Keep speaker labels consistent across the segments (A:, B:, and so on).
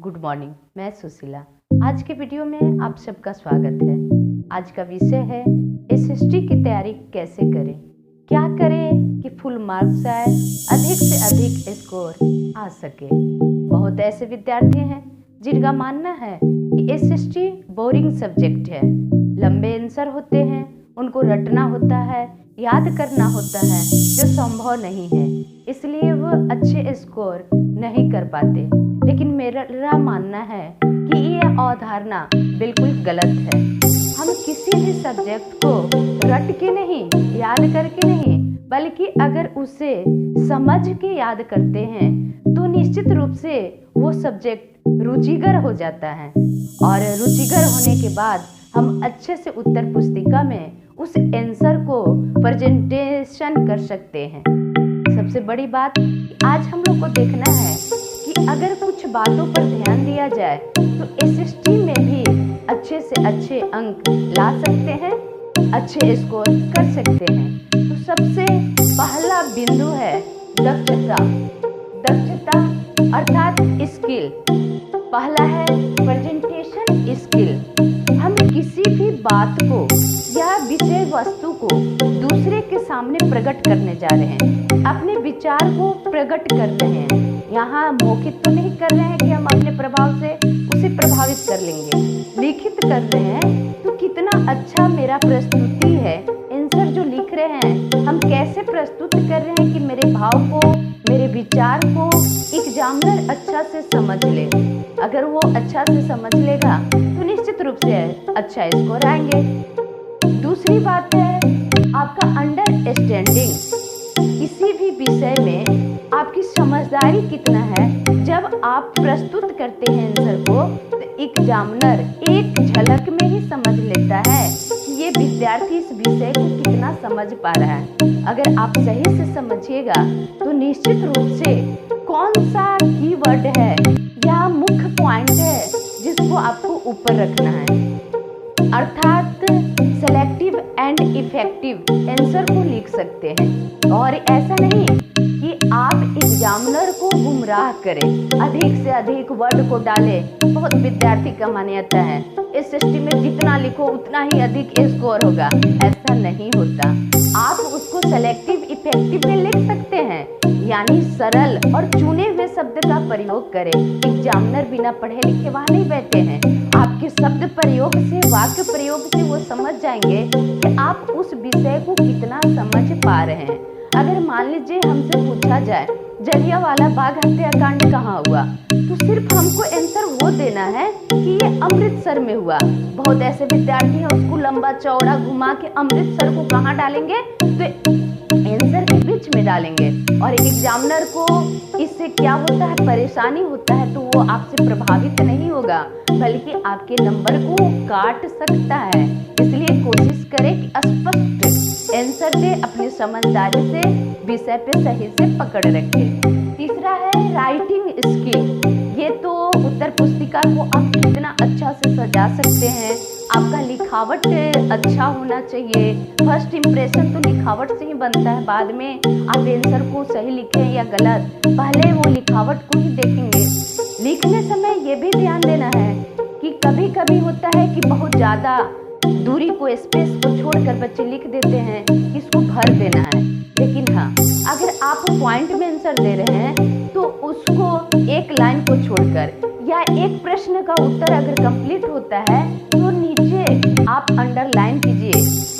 A: Good morning. मैं सुशीला। आज के वीडियो में आप सबका स्वागत है। आज का विषय है एसएसटी की तैयारी कैसे करें, क्या करें कि फुल मार्क्स आए, अधिक से अधिक स्कोर आ सके। बहुत ऐसे विद्यार्थी हैं जिनका मानना है कि एसएसटी बोरिंग सब्जेक्ट है, लंबे आंसर होते हैं, उनको रटना होता है, याद करना होता है, जो संभव नहीं है, इसलिए वह अच्छे स्कोर नहीं कर पाते। लेकिन मेरा मानना है कि ये अवधारणा बिल्कुल गलत है। हम किसी भी सब्जेक्ट को रट के नहीं, याद करके नहीं, बल्कि अगर उसे समझ के याद करते हैं तो निश्चित रूप से वो सब्जेक्ट रुचिकर हो जाता है और रुचिकर होने के बाद हम अच्छे से उत्तर पुस्तिका में उस आंसर को प्रेजेंटेशन कर सकते हैं। सबसे बड़ी बात आज हम लोग को देखना है कि अगर कुछ बातों पर ध्यान दिया जाए तो एसएसटी में भी अच्छे से अच्छे अंक ला सकते हैं, अच्छे स्कोर कर सकते हैं। तो सबसे पहला बिंदु है दक्षता। दक्षता अर्थात स्किल। पहला है प्रेजेंटेशन स्किल। हम किसी भी बात को या विषय वस्तु को दूसरे के सामने प्रकट करने जा रहे हैं, अपने विचार को प्रकट कर रहे हैं। यहाँ मौखिक तो नहीं कर रहे हैं कि हम अपने प्रभाव से उसे प्रभावित कर लेंगे, लिखित कर रहे हैं। तो कितना अच्छा मेरा प्रस्तुति है, आंसर जो लिख रहे हैं हम कैसे प्रस्तुत कर रहे हैं कि मेरे भाव को, मेरे विचार को एग्जामिनर अच्छा से समझ ले। अगर वो अच्छा से समझ लेगा तो निश्चित रूप से अच्छा स्कोर आएंगे। दूसरी बात है आपका अंडरस्टैंडिंग। किसी भी विषय में आपकी समझदारी कितना है, जब आप प्रस्तुत करते हैं आंसर को तो एग्जामिनर एक झलक में ही समझ लेता है कि ये विद्यार्थी इस विषय को कितना समझ पा रहा है। अगर आप सही से समझिएगा तो निश्चित रूप से कौन सा कीवर्ड है या मुख्य पॉइंट है जिसको आपको ऊपर रखना है, अर्थात सेलेक्टिव एंड इफेक्टिव आंसर को लिख सकते हैं। और ऐसा नहीं कि आप एग्जामिनर को गुमराह करें, अधिक से अधिक वर्ड को डालें। बहुत विद्यार्थी का मान्यता है एसएसटी में जितना लिखो उतना ही अधिक स्कोर होगा, ऐसा नहीं होता। आप उसको सेलेक्टिव इफेक्टिव में लिख सकते हैं, यानी सरल और चुने हुए शब्द का प्रयोग करें। एग्जामिनर बिना पढ़े लिखे वहां नहीं बैठे हैं। आपके शब्द प्रयोग से, वाक्य प्रयोग से वो समझ जाएंगे कि आप उस विषय को कितना समझ पा रहे हैं। अगर मान लीजिए हमसे पूछा जाए जलियांवाला बाग हत्याकांड कहाँ हुआ, तो सिर्फ हमको आंसर वो देना है कि ये अमृतसर में हुआ। बहुत ऐसे विद्यार्थी हैं उसको लंबा चौड़ा घुमा के अमृतसर को कहाँ डालेंगे, तो आंसर के बीच में डालेंगे। और एक एग्जामिनर को इससे क्या होता है, परेशानी होता है, तो वो आपसे प्रभावित नहीं होगा बल्कि आपके नंबर को काट सकता है। इसलिए कोशिश करें कि स्पष्ट आंसर दे, अपनी समझदारी से विषय पे सही से पकड़ रखें। तीसरा है राइटिंग स्किल। ये तो उत्तर पुस्तिका को आप कितना अच्छा से सजा सकते हैं। आपका लिखावट अच्छा होना चाहिए। फर्स्ट इंप्रेशन तो लिखावट से ही बनता है, बाद में आप आंसर को सही लिखें या गलत, पहले वो लिखावट को ही देखेंगे। लिखने समय ये भी ध्यान देना है कि कभी कभी होता है कि बहुत ज़्यादा दूरी को, स्पेस को छोड़कर बच्चे लिख देते हैं कि इसको भर देना है। लेकिन हाँ, अगर आप पॉइंट में आंसर दे रहे हैं तो उसको एक लाइन को छोड़कर या एक प्रश्न का उत्तर अगर कंप्लीट होता है तो नीचे आप अंडरलाइन कीजिए,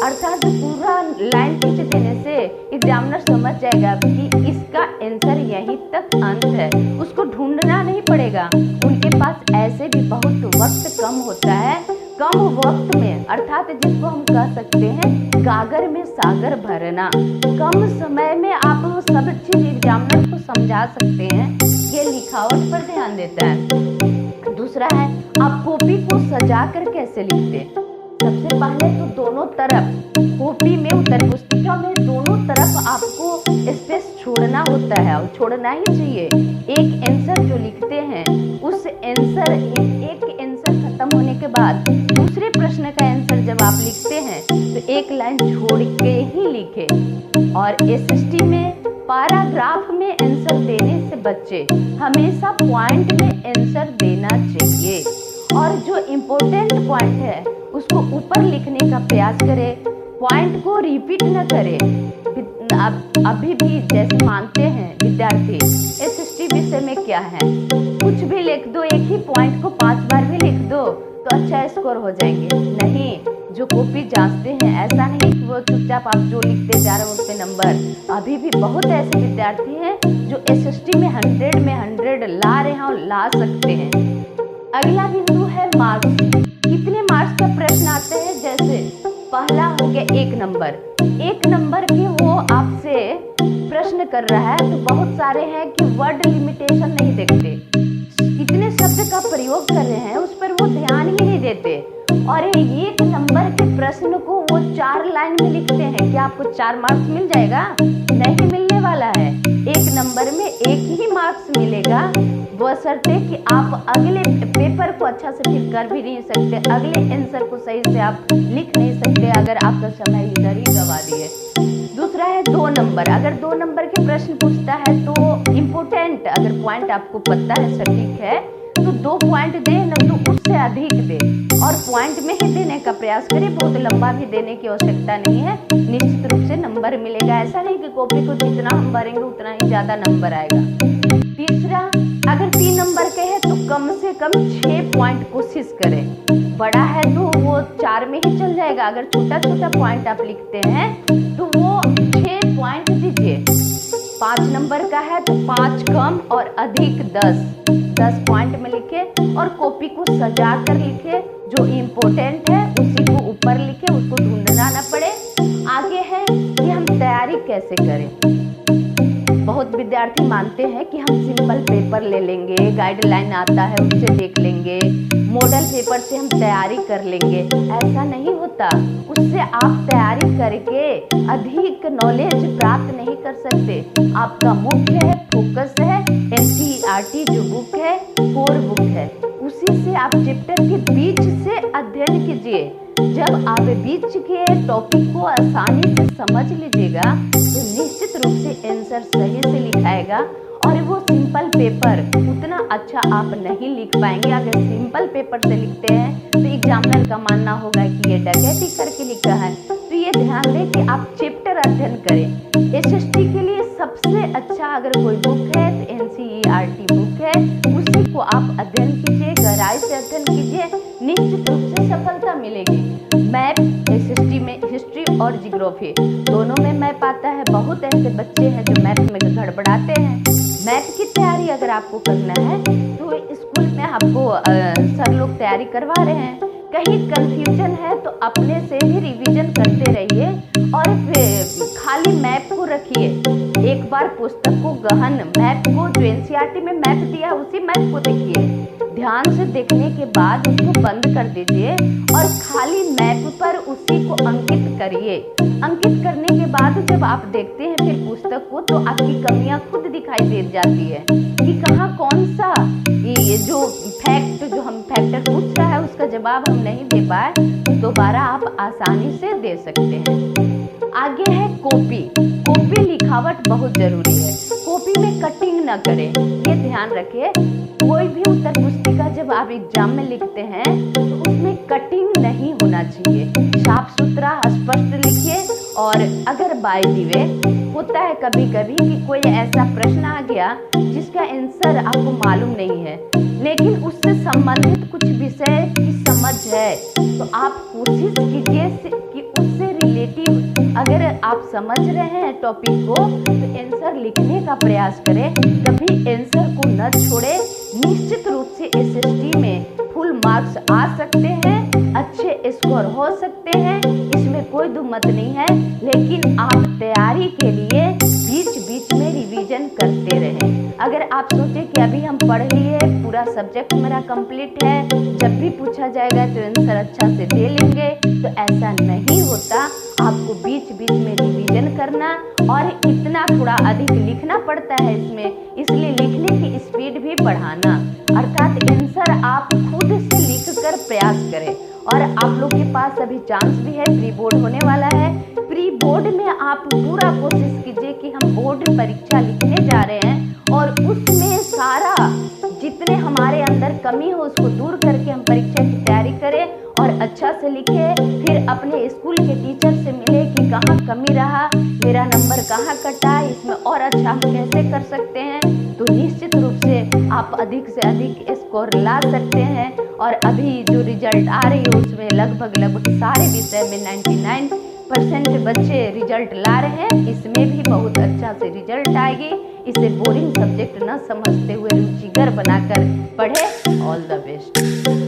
A: अर्थात पूरा लाइन खींच देने से एग्जामिनर समझ जाएगा कि इसका आंसर यहीं तक अंत है, उसको ढूंढना नहीं पड़ेगा। उनके पास ऐसे भी बहुत वक्त कम होता है, कम वक्त में, अर्थात जिसको हम कह सकते हैं गागर में सागर भरना। कम समय में आप सब चीज एग्जामिनर को समझा सकते हैं, ये लिखावट पर ध्यान देता है। दूसरा है आप कॉपी को सजा कर कैसे लिखते। सबसे पहले तो दोनों तरफ कॉपी में, उत्तर पुस्तिका में दोनों तरफ आपको स्पेस छोड़ना होता है और छोड़ना ही चाहिए। एक आंसर जो लिखते हैं उस आंसर, एक आंसर खत्म होने के बाद दूसरे प्रश्न का आंसर जब आप लिखते हैं तो एक लाइन छोड़ के ही लिखें। और एसएसटी में पैराग्राफ में आंसर देने से बच्चे हमेशा पॉइंट में आंसर देना चाहिए और जो इम्पोर्टेंट पॉइंट है उसको ऊपर लिखने का प्रयास करें, पॉइंट को रिपीट न करें। अभी भी जैसे मानते हैं विद्यार्थी एसएसटी विषय में क्या है, कुछ भी लिख दो, एक ही पॉइंट को 5 बार भी लिख दो तो अच्छा स्कोर हो जाएंगे। नहीं, जो कॉपी जांचते हैं ऐसा नहीं कि वो चुपचाप आप जो लिखते जा रहे हो उस पे नंबर। अभी भी बहुत ऐसे विद्यार्थी हैं जो एसएसटी में 100 में 100 ला रहे हैं और ला सकते हैं। अगला बिंदु है मार्क्स। कितने मार्क्स का प्रश्न आते हैं, जैसे पहला हो गया 1 नंबर, 1 नंबर के वो आपसे प्रश्न कर रहा है तो बहुत सारे हैं कि वर्ड लिमिटेशन नहीं देखते, कितने शब्द का प्रयोग कर रहे हैं उस पर वो ध्यान ही नहीं देते और 1 नंबर के प्रश्न को वो 4 लाइन में लिखते हैं। क्या आपको 4 मार्क्स मिल जाएगा? नहीं मिलने वाला है। 1 नंबर में 1 ही मार्क्स मिलेगा, बशर्ते कि आप अगले पेपर को अच्छा से फिर कर भी नहीं सकते, अगले आंसर को सही से आप लिख नहीं सकते अगर आपका समय इधर ही गवा दिए। दूसरा है 2 नंबर। अगर 2 नंबर के प्रश्न पूछता है तो इम्पोर्टेंट, अगर पॉइंट आपको पता है सटीक है तो 2 पॉइंट दे, न तो उससे अधिक दे और पॉइंट में ही देने का प्रयास करें। बहुत लंबा भी देने की आवश्यकता नहीं है, निश्चित रूप से नंबर मिलेगा। ऐसा नहीं कि कॉपी को जितना हम भरेंगे उतना ही ज्यादा नंबर आएगा। तीसरा, अगर 3 नंबर के हैं तो कम से कम 6 पॉइंट कोशिश करें। बड़ा है तो वो 4 में ही चल जाएगा, अगर छोटा छोटा पॉइंट आप लिखते हैं तो वो 6 पॉइंट दीजिए। 5 नंबर का है तो 5 कम और अधिक 10 पॉइंट में लिखे और कॉपी को सजा कर लिखे, जो इम्पोर्टेंट है उसी को ऊपर लिखे, उसको ढूंढना ना पड़े। आगे है कि हम तैयारी कैसे करें। बहुत विद्यार्थी मानते हैं कि हम सिंपल पेपर ले लेंगे, गाइडलाइन आता है उससे देख लेंगे, मॉडल पेपर से हम तैयारी कर लेंगे। ऐसा नहीं होता, उससे आप तैयारी करके अधिक नॉलेज प्राप्त नहीं कर सकते। आपका मुख्य है, फोकस है एनसीईआरटी जो बुक है, कोर बुक है, उसी से आप चैप्टर के बीच से अध्ययन कीजिए। जब आप बीच के टॉपिक को आसानी से समझ लीजिएगा तो निश्चित रूप से आंसर सही से लिखाएगा और वो सिंपल पेपर उतना अच्छा आप नहीं लिख पाएंगे। अगर सिंपल पेपर से लिखते हैं तो एग्जामिनर का मानना होगा कि ये डकैती करके लिखा है। तो ये ध्यान दें कि आप चैप्टर अध्ययन करें। एसएसटी के लिए सबसे अच्छा अगर कोई बुक है तो एनसीईआरटी बुक है, उसी को आप अध्ययन कीजिए, गहराई से अध्ययन कीजिए, निश्चित रूप से सफलता मिलेगी। मैप एसएसटी में हिस्ट्री और जियोग्राफी दोनों में मैप आता है। बहुत ऐसे बच्चे हैं जो मैप में गड़बड़ाते हैं। मैप की तैयारी अगर आपको करना है तो स्कूल में आपको सर लोग तैयारी करवा रहे हैं, कहीं कंफ्यूजन है तो अपने से ही रिवीजन करते रहिए और खाली मैप को रखिए। एक बार पुस्तक को गहन मैप को जो एनसीईआरटी में मैप दिया उसी मैप को देखिए, ध्यान से देखने के बाद उसको बंद कर दीजिए और खाली मैप पर उसी को अंकित करिए। अंकित करने के बाद जब आप देखते हैं फिर पुस्तक को तो आपकी कमियां खुद दिखाई दे जाती है कि कहाँ कौन सा ये जो हम फैक्टर पूछ रहा है उसका जवाब हम नहीं दे पाए तो दोबारा आप आसानी से दे सकते हैं। आगे है कॉपी लिखावट बहुत जरूरी है। कॉपी में कटिंग ना करें, ये ध्यान रखें। कोई भी उत्तर पुस्तिका जब आप एग्जाम में लिखते हैं तो उसमें कटिंग नहीं होना चाहिए, साफ सुथरा स्पष्ट लिखिए। और अगर बाय द वे होता है कभी कभी कि कोई ऐसा प्रश्न आ गया जिसका आंसर आपको मालूम नहीं है लेकिन उससे संबंधित कुछ विषय की समझ है तो आप कोशिश कीजिए कि उससे रिलेटिव अगर आप समझ रहे हैं टॉपिक को तो आंसर लिखने का प्रयास करें, कभी आंसर को न छोड़े। निश्चित रूप से एसएसटी में फुल मार्क्स आ सकते हैं, अच्छे स्कोर हो सकते हैं, इसमें कोई दो मत नहीं है, लेकिन आप तैयारी के लिए बीच बीच में रिवीजन करते रहें। अगर आप सोचे कि अभी हम पढ़ लिए पूरा सब्जेक्ट मेरा कंप्लीट है, जब भी पूछा जाएगा तो आंसर अच्छा से दे लेंगे, तो ऐसा नहीं होता। आपको बीच बीच में रिवीजन करना और इतना थोड़ा अधिक लिखना पड़ता है इसमें, इसलिए लिखने की स्पीड भी बढ़ाना, अर्थात आंसर आप खुद से लिखकर प्रयास करें। और आप लोग के पास अभी चांस भी है, प्री बोर्ड होने वाला है। प्री बोर्ड में आप पूरा कोशिश कीजिए कि हम बोर्ड परीक्षा लिखने जा रहे हैं और उसमें सारा जितने हमारे अंदर कमी हो उसको दूर करके हम परीक्षा की तैयारी करें और अच्छा से लिखे। फिर अपने स्कूल के टीचर से मिले कि कहाँ कमी रहा, मेरा नंबर कहाँ कटा, इसमें और अच्छा हम कैसे कर सकते हैं। तो निश्चित रूप से आप अधिक से अधिक स्कोर ला सकते हैं। और अभी जो रिजल्ट आ रही है उसमें लगभग सारे विषय में 99% बच्चे रिजल्ट ला रहे हैं। इसमें भी बहुत अच्छा से रिजल्ट आएगी। इसे बोरिंग सब्जेक्ट न समझते हुए रुचिकर बनाकर पढ़े। All the best.